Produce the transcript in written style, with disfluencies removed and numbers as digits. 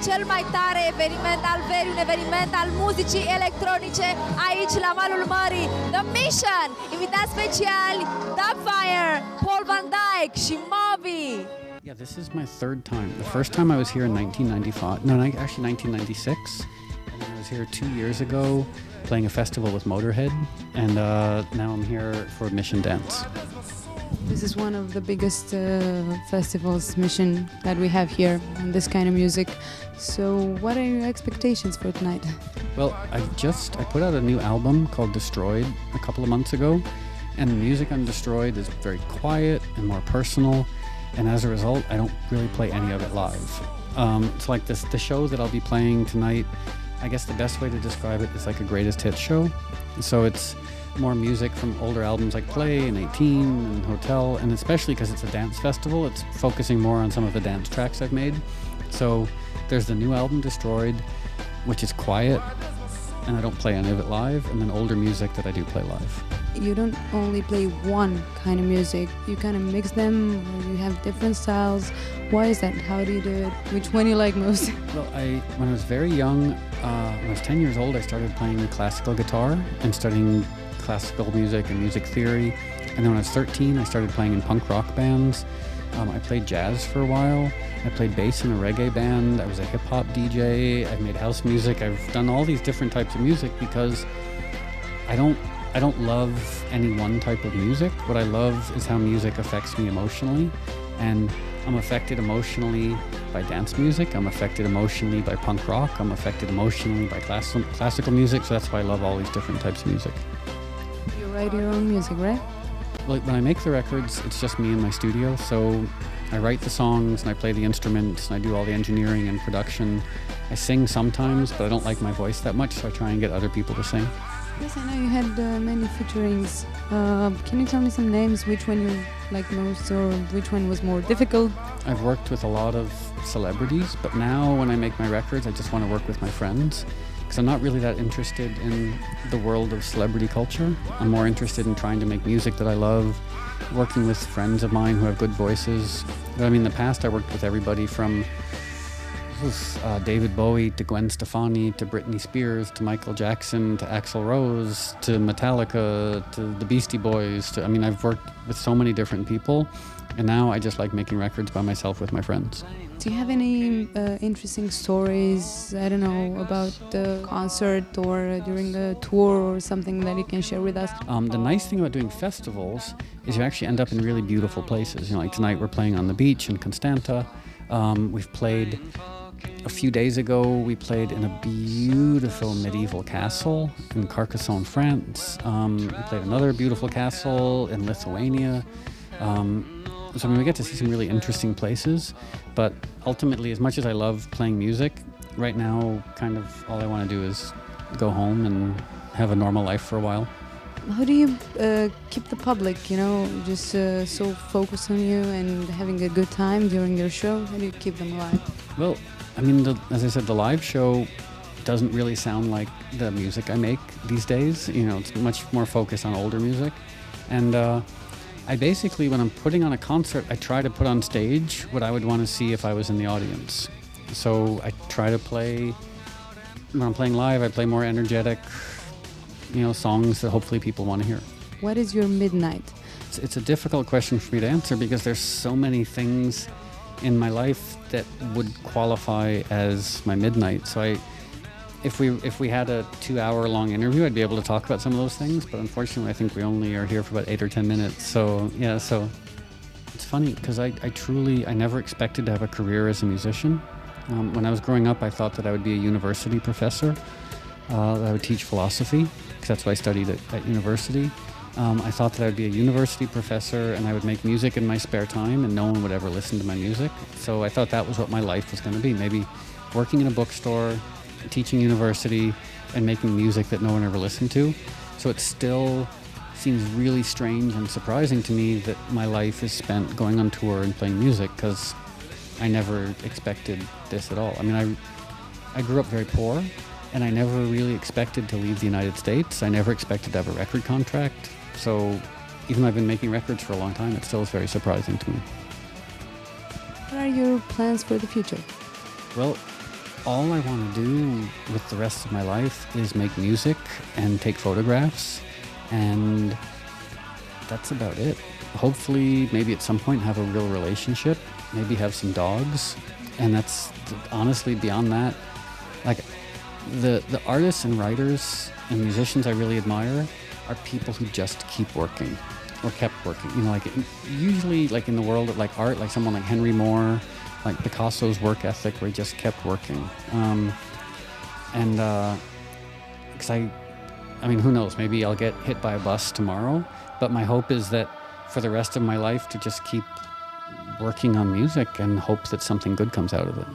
cel mai tare eveniment al verii, un eveniment al muzicii electronice aici la malul mării. The Mission, invitați speciali Dubfire, Paul Van Dyke și Moby. Yeah, this is my third time. The first time I was here in 1995, no, actually 1996. And I was here 2 years ago playing a festival with Motorhead. And now I'm here for Mission Dance. This is one of the biggest festivals, Mission, that we have here, and this kind of music. So what are your expectations for tonight? Well, I put out a new album called Destroyed a couple of months ago. And the music on Destroyed is very quiet and more personal. And as a result, I don't really play any of it live. It's like the show that I'll be playing tonight, I guess the best way to describe it is like a greatest hits show. So it's more music from older albums like Play and 18 and Hotel, and especially because it's a dance festival, it's focusing more on some of the dance tracks I've made. So there's the new album Destroyed, which is quiet, and I don't play any of it live, and then older music that I do play live. You don't only play one kind of music, you kind of mix them, or you have different styles. Why is that? How do you do it? Which one you like most? Well, when I was very young, when I was 10 years old, I started playing classical guitar and studying classical music and music theory. And then when I was 13, I started playing in punk rock bands. I played jazz for a while. I played bass in a reggae band. I was a hip-hop DJ. I've made house music. I've done all these different types of music because I don't love any one type of music. What I love is how music affects me emotionally. And I'm affected emotionally by dance music. I'm affected emotionally by punk rock. I'm affected emotionally by classical music. So that's why I love all these different types of music. You write your own music, right? Well, when I make the records, it's just me in my studio. So I write the songs and I play the instruments and I do all the engineering and production. I sing sometimes, but I don't like my voice that much, so I try and get other people to sing. Yes, I know you had many featurings. Can you tell me some names, which one you like most, or which one was more difficult? I've worked with a lot of celebrities, but now when I make my records, I just want to work with my friends, because I'm not really that interested in the world of celebrity culture. I'm more interested in trying to make music that I love, working with friends of mine who have good voices. But I mean, in the past, I worked with everybody from David Bowie to Gwen Stefani to Britney Spears to Michael Jackson to Axl Rose to Metallica to the Beastie Boys. I've worked with so many different people, and now I just like making records by myself with my friends. Do you have any interesting stories, I don't know, about the concert or during the tour or something that you can share with us? The nice thing about doing festivals is you actually end up in really beautiful places. Like tonight we're playing on the beach in Constanta. We've played a few days ago, we played in a beautiful medieval castle in Carcassonne, France. We played another beautiful castle in Lithuania. We get to see some really interesting places. But ultimately, as much as I love playing music, right now, kind of all I want to do is go home and have a normal life for a while. How do you keep the public, just so focused on you and having a good time during your show? How do you keep them alive? Well, as I said, the live show doesn't really sound like the music I make these days. It's much more focused on older music. And I basically, when I'm putting on a concert, I try to put on stage what I would want to see if I was in the audience. So I try to play, when I'm playing live, I play more energetic, songs that hopefully people want to hear. What is your midnight? It's a difficult question for me to answer because there's so many things in my life that would qualify as my midnight. So if we had a 2-hour-long interview, I'd be able to talk about some of those things. But unfortunately, I think we only are here for about 8 or 10 minutes. So it's funny because I never expected to have a career as a musician. When I was growing up, I thought that I would be a university professor. That I would teach philosophy, because that's what I studied at university. I thought that I would be a university professor and I would make music in my spare time and no one would ever listen to my music. So I thought that was what my life was going to be. Maybe working in a bookstore, teaching university, and making music that no one ever listened to. So it still seems really strange and surprising to me that my life is spent going on tour and playing music, because I never expected this at all. I grew up very poor. And I never really expected to leave the United States. I never expected to have a record contract. So even though I've been making records for a long time, it still is very surprising to me. What are your plans for the future? Well, all I want to do with the rest of my life is make music and take photographs, and that's about it. Hopefully, maybe at some point have a real relationship, maybe have some dogs, and that's honestly beyond that. Like the artists and writers and musicians I really admire are people who just keep working or kept working. You know, like usually like in the world of like art, like someone like Henry Moore, like Picasso's work ethic where he just kept working. Because I mean, who knows, maybe I'll get hit by a bus tomorrow, but my hope is that for the rest of my life to just keep working on music and hope that something good comes out of it.